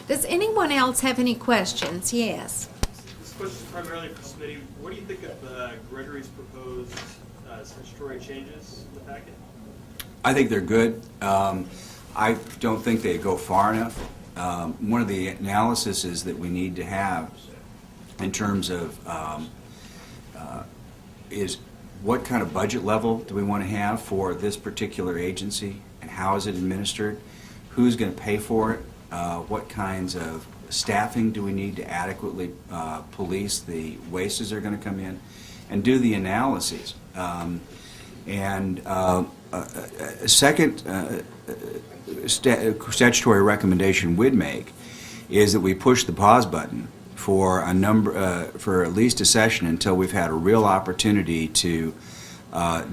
Does anyone else have any questions? Yes. This question is primarily for Smitty. What do you think of Gregory's proposed statutory changes in the packet? I think they're good. I don't think they go far enough. One of the analyses that we need to have in terms of is what kind of budget level do we want to have for this particular agency, and how is it administered? Who's going to pay for it? What kinds of staffing do we need to adequately police the wastes that are going to come in, and do the analyses. A second statutory recommendation we'd make is that we push the pause button for for at least a session until we've had a real opportunity to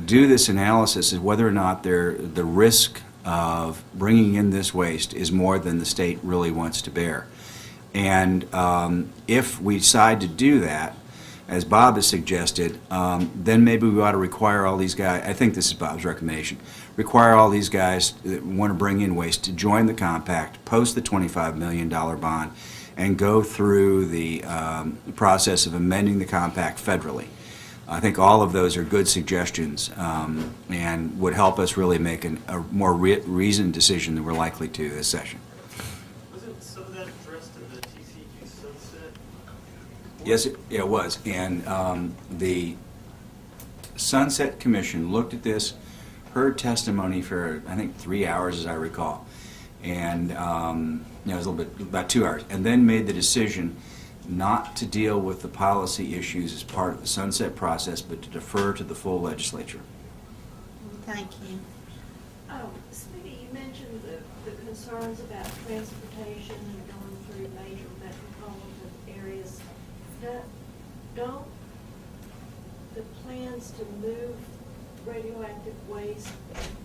do this analysis of whether or not the risk of bringing in this waste is more than the state really wants to bear. And if we decide to do that, as Bob has suggested, then maybe we ought to require all these guys, I think this is Bob's recommendation, require all these guys that want to bring in waste to join the compact, post the $25 million bond, and go through the process of amending the compact federally. I think all of those are good suggestions and would help us really make a more reasoned decision than we're likely to this session. Wasn't some of that addressed in the TCQ sunset? Yes, it was. And the Sunset Commission looked at this, heard testimony for, I think, 3 hours, as I recall. And it was a little bit, about 2 hours. And then made the decision not to deal with the policy issues as part of the sunset process, but to defer to the full legislature. Thank you. Smitty, you mentioned the concerns about transportation and going through major metropolitan areas. Don't the plans to move radioactive waste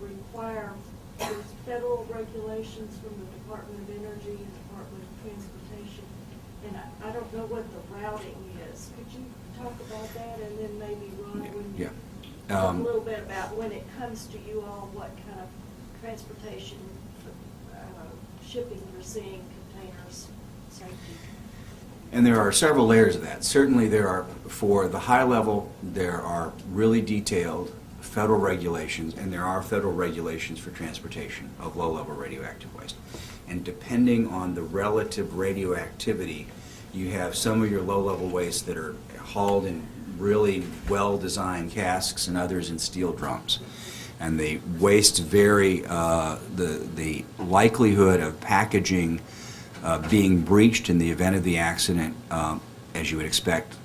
require there's federal regulations from the Department of Energy and Department of Transportation? And I don't know what the routing is. Could you talk about that, and then maybe Ron, when you talk a little bit about when it comes to you all, what kind of transportation, shipping you're seeing, containers, safety? And there are several layers of that. Certainly there are, for the high level, there are really detailed federal regulations, and there are federal regulations for transportation of low-level radioactive waste. And depending on the relative radioactivity, you have some of your low-level wastes that are hauled in really well-designed casks and others in steel drums. And the wastes vary, the likelihood of packaging being breached in the event of the accident, as you would expect,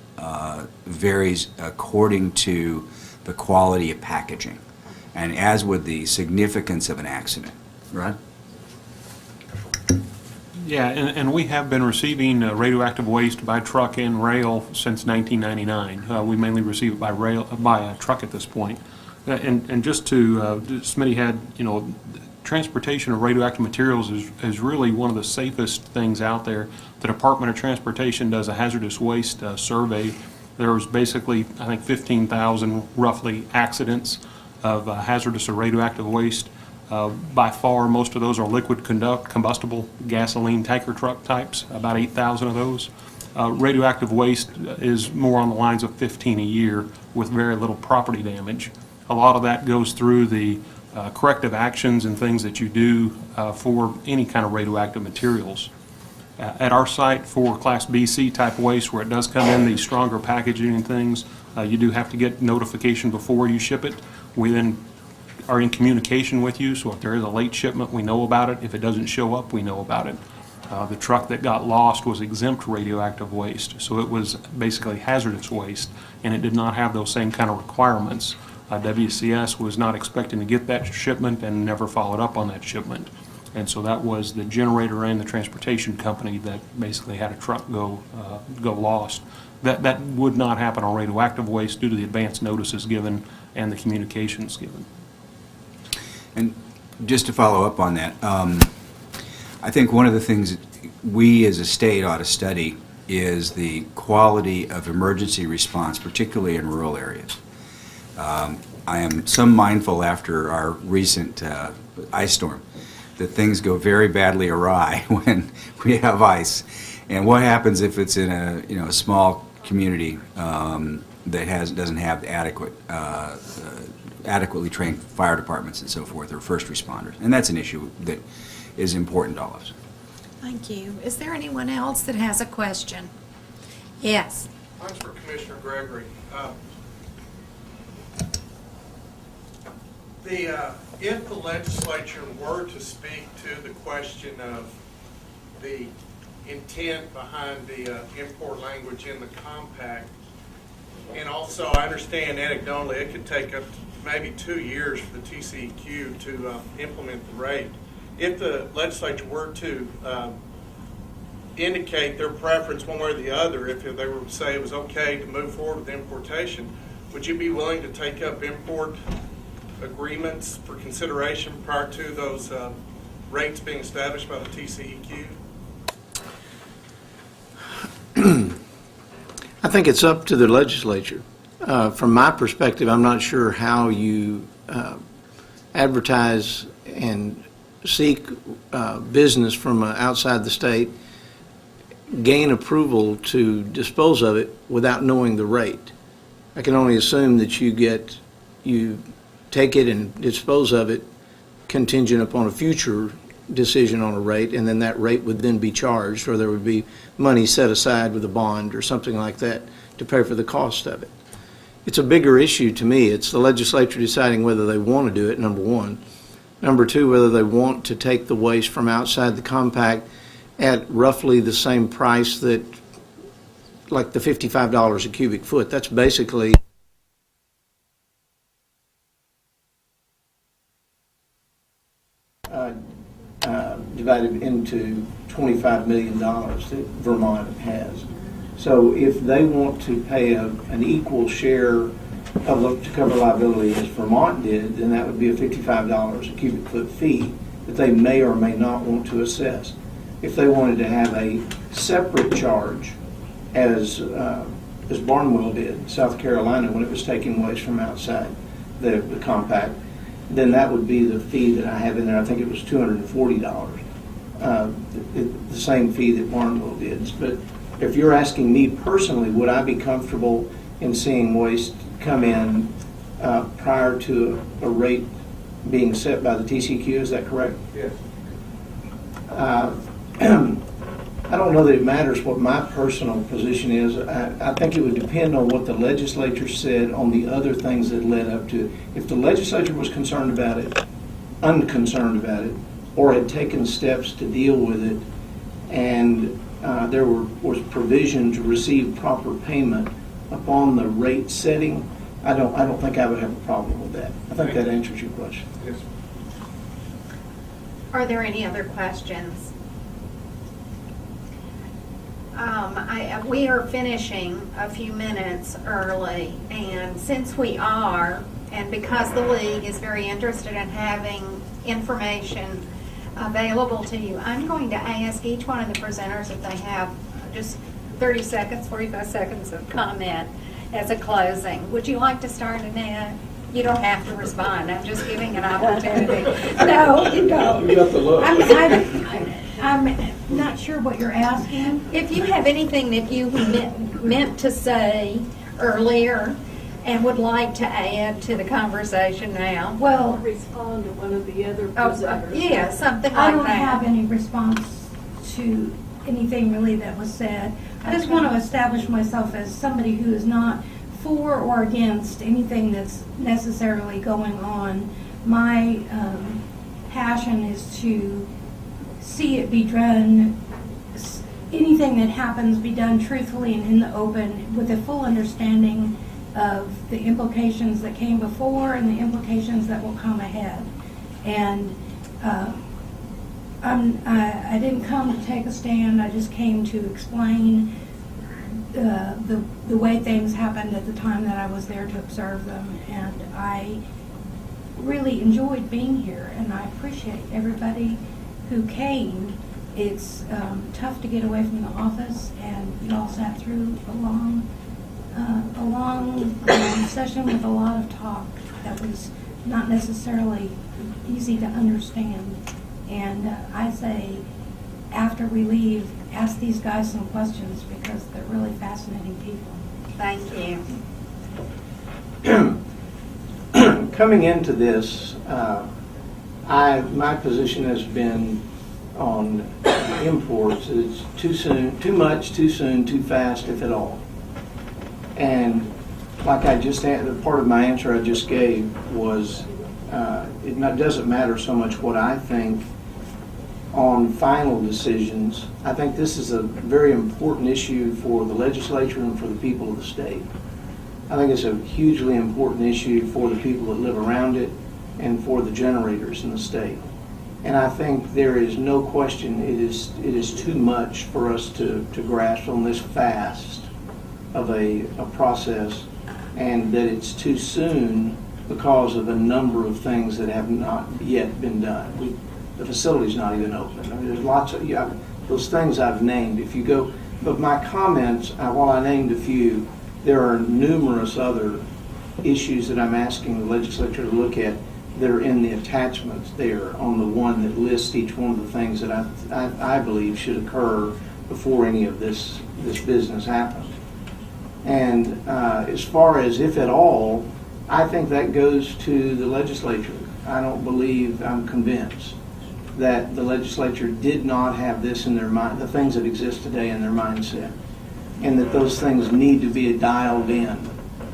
varies according to the quality of packaging, and as with the significance of an accident. Right? Yeah, and we have been receiving radioactive waste by truck and rail since 1999. We mainly receive it by truck at this point. And just to, Smitty had, transportation of radioactive materials is really one of the safest things out there. The Department of Transportation does a hazardous waste survey. There was basically, I think, 15,000 roughly accidents of hazardous or radioactive waste. By far, most of those are liquid combustible gasoline tanker truck types, about 8,000 of those. Radioactive waste is more on the lines of 15 a year with very little property damage. A lot of that goes through the corrective actions and things that you do for any kind of radioactive materials. At our site for Class B, C type waste, where it does come in these stronger packaging and things, you do have to get notification before you ship it. We then are in communication with you, so if there is a late shipment, we know about it. If it doesn't show up, we know about it. The truck that got lost was exempt radioactive waste, so it was basically hazardous waste, and it did not have those same kind of requirements. WCS was not expecting to get that shipment and never followed up on that shipment. And so that was the generator and the transportation company that basically had a truck go lost. That would not happen on radioactive waste due to the advance notices given and the communications given. And just to follow up on that, I think one of the things that we as a state ought to study is the quality of emergency response, particularly in rural areas. I am some mindful after our recent ice storm that things go very badly awry when we have ice. And what happens if it's in a small community that doesn't have adequately trained fire departments and so forth, or first responders? And that's an issue that is important to all of us. Thank you. Is there anyone else that has a question? Yes. Mine's for Commissioner Gregory. If the legislature were to speak to the question of the intent behind the import language in the compact, and also I understand anecdotally it could take up to maybe 2 years for the TCEQ to implement the rate. If the legislature were to indicate their preference one way or the other, if they were to say it was okay to move forward with importation, would you be willing to take up import agreements for consideration prior to those rates being established by the TCEQ? I think it's up to the legislature. From my perspective, I'm not sure how you advertise and seek business from outside the state, gain approval to dispose of it without knowing the rate. I can only assume that you take it and dispose of it contingent upon a future decision on a rate, and then that rate would then be charged, or there would be money set aside with a bond or something like that to pay for the cost of it. It's a bigger issue to me. It's the legislature deciding whether they want to do it, number one. Number two, whether they want to take the waste from outside the compact at roughly the same price that, like the $55 a cubic foot. That's basically divided into $25 million that Vermont has. So if they want to pay an equal share to cover liability as Vermont did, then that would be a $55 a cubic foot fee that they may or may not want to assess. If they wanted to have a separate charge, as Barnwell did, South Carolina, when it was taking waste from outside the compact, then that would be the fee that I have in there. I think it was $240, the same fee that Barnwell did. But if you're asking me personally, would I be comfortable in seeing waste come in prior to a rate being set by the TCQ? Is that correct? Yes. I don't know that it matters what my personal position is. I think it would depend on what the legislature said on the other things that led up to it. If the legislature was concerned about it, unconcerned about it, or had taken steps to deal with it, and there was provision to receive proper payment upon the rate setting, I don't think I would have a problem with that. I think that answers your question. Yes. Are there any other questions? We are finishing a few minutes early, and since we are, and because the league is very interested in having information available to you, I'm going to ask each one of the presenters if they have just 30 seconds, 45 seconds of comment as a closing. Would you like to start, Annette? You don't have to respond. I'm just giving an opportunity. No, you don't. You got the look. I'm not sure what you're asking. If you have anything that you meant to say earlier and would like to add to the conversation now. Well, Respond to one of the other Oh, presenters. yeah, something I like don't that. have any response to anything really that was said. I just want to establish myself as somebody who is not for or against anything that's necessarily going on. My passion is to see it be done, anything that happens be done truthfully and in the open with a full understanding of the implications that came before and the implications that will come ahead. And I didn't come to take a stand, I just came to explain the way things happened at the time that I was there to observe them. And I really enjoyed being here, and I appreciate everybody who came. It's tough to get away from the office, and you all sat through a long session with a lot of talk that was not necessarily easy to understand. And And I say, after we leave, ask these guys some questions because they're really fascinating people. Thank you. Coming into this, my position has been on imports. It's too soon, too much, too soon, too fast, if at all. And like part of my answer I just gave was, doesn't matter so much what I think on final decisions. I think this is a very important issue for the legislature and for the people of the state. I think it's a hugely important issue for the people that live around it and for the generators in the state. And I think there is no question it is too much for us to grasp on this fast of a process, and that it's too soon because of a number of things that have not yet been done. The facility's not even open. I mean, there's lots of those things I've named. If you go, but my comments, while I named a few, there are numerous other issues that I'm asking the legislature to look at that are in the attachments there on the one that lists each one of the things that I believe should occur before any of this business happens. And as far as if at all, I think that goes to the legislature. I'm convinced that the legislature did not have this in their mind, the things that exist today in their mindset, and that those things need to be dialed in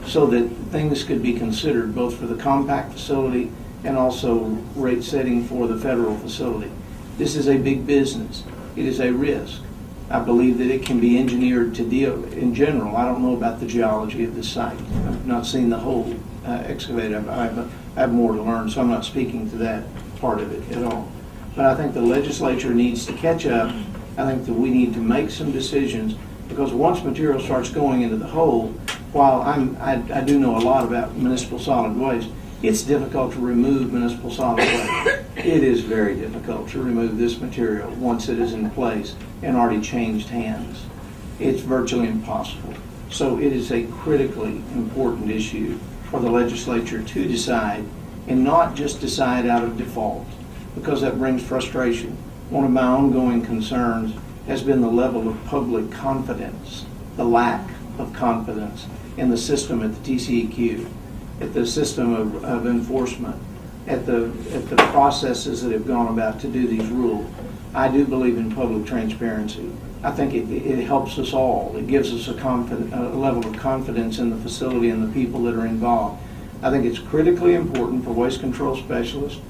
so that things could be considered both for the compact facility and also rate setting for the federal facility. This is a big business. It is a risk. I believe that it can be engineered to deal in general. I don't know about the geology of this site. I've not seen the whole excavated. I have more to learn, so I'm not speaking to that part of it at all. But I think the legislature needs to catch up. I think that we need to make some decisions, because once material starts going into the hole, while I do know a lot about municipal solid waste, it's difficult to remove municipal solid waste. It is very difficult to remove this material once it is in place and already changed hands. It's virtually impossible. So it is a critically important issue for the legislature to decide, and not just decide out of default, because that brings frustration. One of my ongoing concerns has been the level of public confidence, the lack of confidence in the system at the TCEQ, at the system of enforcement, at the processes that have gone about to do these rules. I do believe in public transparency. I think it helps us all. It gives us a level of confidence in the facility and the people that are involved. I think it's critically important for waste control specialists,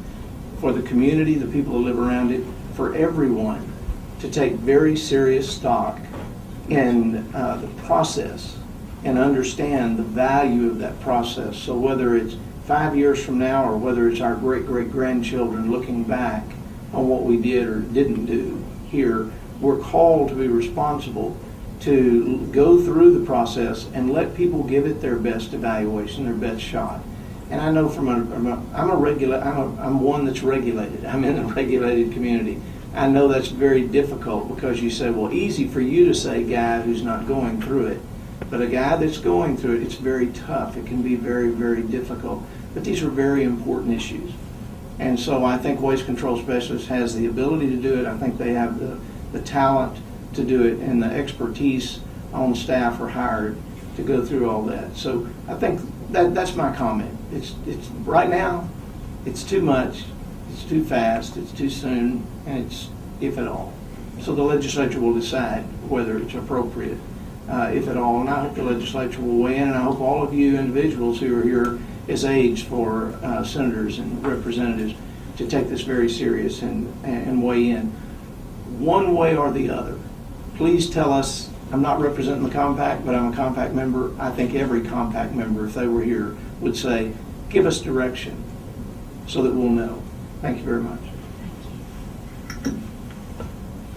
for the community, the people who live around it, for everyone to take very serious stock in the process and understand the value of that process. So whether it's 5 years from now or whether it's our great-great-grandchildren looking back on what we did or didn't do here, we're called to be responsible to go through the process and let people give it their best evaluation, their best shot. And I know I'm one that's regulated. I'm in a regulated community. I know that's very difficult, because you say, well, easy for you to say, guy who's not going through it. But a guy that's going through it, it's very tough. It can be very, very difficult. But these are very important issues. And so I think Waste Control Specialist has the ability to do it. I think they have the talent to do it, and the expertise on staff are hired to go through all that. So I think that's my comment. It's right now, it's too much, it's too fast, it's too soon, and it's if at all. So the legislature will decide whether it's appropriate, if at all. And I hope the legislature will weigh in, and I hope all of you individuals who are here as aides for senators and representatives to take this very serious and weigh in one way or the other. Please tell us. I'm not representing the compact, but I'm a compact member. I think every compact member, if they were here, would say, give us direction so that we'll know. Thank you very much.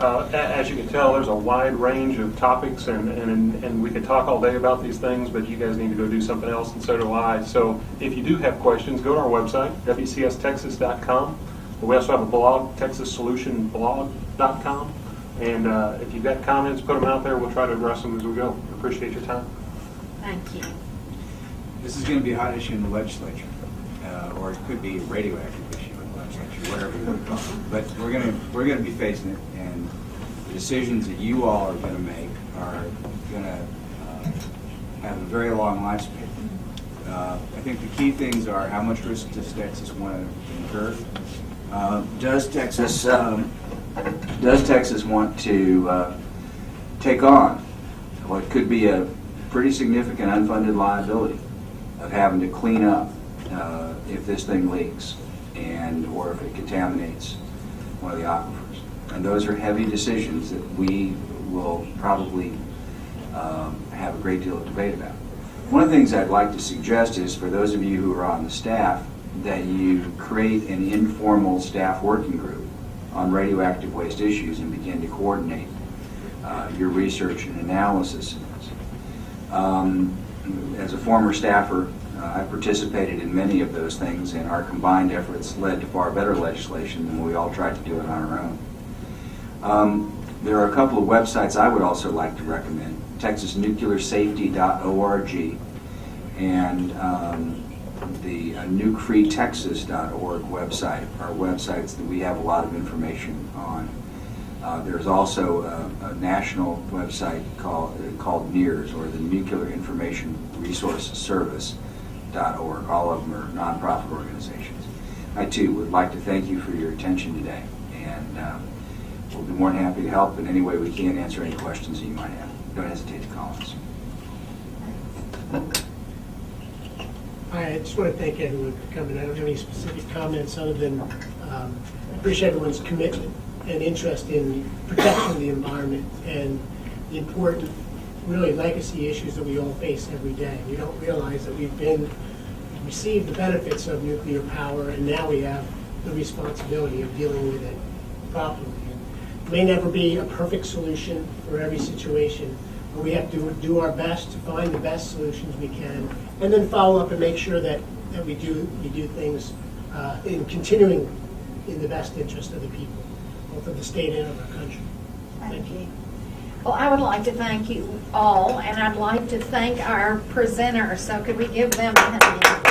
As you can tell, there's a wide range of topics, and we could talk all day about these things, but you guys need to go do something else, and so do I. So if you do have questions, go to our website, wcstexas.com. We also have a blog, texassolutionblog.com. And if you've got comments, put them out there. We'll try to address them as we go. Appreciate your time. Thank you. This is going to be a hot issue in the legislature, or it could be a radioactive issue in the legislature. legislature, whatever you want to call it. But we're gonna be facing it, and the decisions that you all are gonna make are gonna have a very long lifespan. I think the key things are how much risk does Texas want to incur? Does Texas want to take on what could be a pretty significant unfunded liability of having to clean up if this thing leaks or if it contaminates one of the aquifers? And those are heavy decisions that we will probably have a great deal of debate about. One of the things I'd like to suggest is for those of you who are on the staff that you create an informal staff working group on radioactive waste issues and begin to coordinate your research and analysis in this. As a former staffer, I participated in many of those things, and our combined efforts led to far better legislation than we all tried to do it on our own. There are a couple of websites I would also like to recommend. TexasNuclearSafety.org and the NucFreeTexas.org website are websites that we have a lot of information on. There's also a national website called NIRS, or the Nuclear Information Resource Service.org. All of them are nonprofit organizations. I too would like to thank you for your attention today, and we'll be more than happy to help in any way we can, answer any questions that you might have. Don't hesitate to call us. I just want to thank everyone for coming. I don't have any specific comments other than appreciate everyone's commitment and interest in protecting the environment and the important, really, legacy issues that we all face every day. We don't realize that we've received the benefits of nuclear power, and now we have the responsibility of dealing with it properly. It may never be a perfect solution for every situation, but we have to do our best to find the best solutions we can, and then follow up and make sure that we do things in continuing in the best interest of the people, both of the state and of our country. Thank you. Well, I would like to thank you all, and I'd like to thank our presenters. So could we give them a hand?